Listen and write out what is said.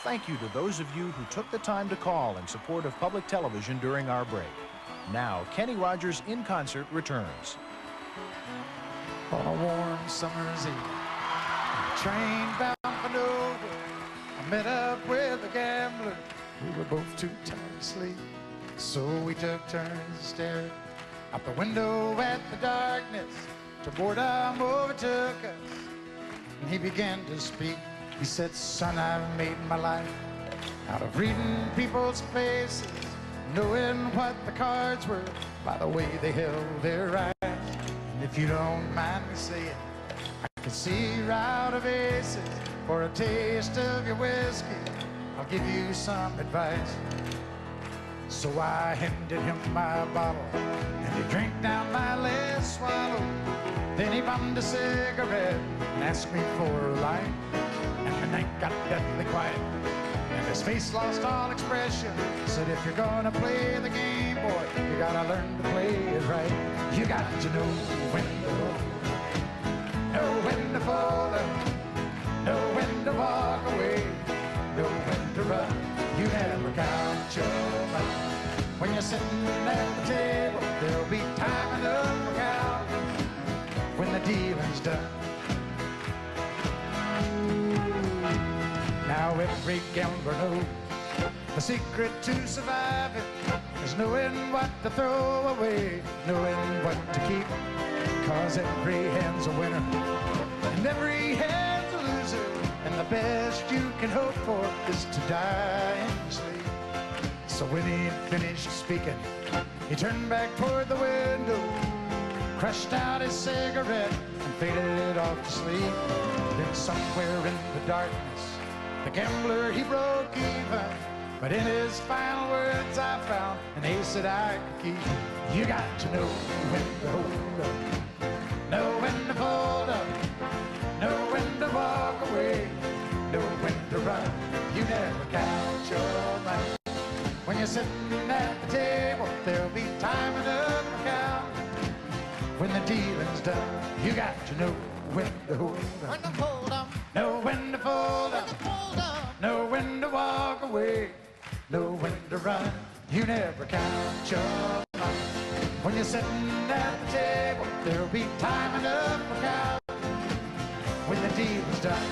Thank you to those of you who took the time to call in support of public television during our break. Now, Kenny Rogers in concert returns. On a warm summer's eve, train bound for Nova, I met up with a gambler. We were both too tired to sleep, so we took turns staring out the window at the darkness till boredom overtook us. And he began to speak. He said, son, I've made my life out of reading people's faces, knowing what the cards were by the way they held their eyes. And if you don't mind me saying, I can see you're out of aces. For a taste of your whiskey, I'll give you some advice. So I handed him my bottle, and he drank down my last swallow. Then he bummed a cigarette and asked me for a light. And the night got deathly quiet, and his face lost all expression. Said, if you're gonna play the game, boy, you gotta learn to play it right. You got to know when to roll, know when to fold up, know when to walk away, know when to run. You never count your money. When you're sitting at the table, there'll be time enough for counting when the dealing's done. Now every gambler knows the secret to surviving is knowing what to throw away, knowing what to keep. Cause every hand's a winner and every hand's a loser, and the best you can hope for is to die in your sleep. So when he finished speaking, he turned back toward the window, crushed out his cigarette and faded off to sleep. Then somewhere in the darkness, the gambler, he broke even. But in his final words I found an ace that I could keep. You got to know when to hold up, know when to fold up, know when to walk away, know when to run. You never count your money. When you're sitting at the table, there'll be time enough for count. When the dealing's done, you got to know when to hold up, When to hold up, know when to fold up, know when to walk away, know when to run. You never count your money. When you're sitting at the table, there'll be time enough for count. When the dealing's done,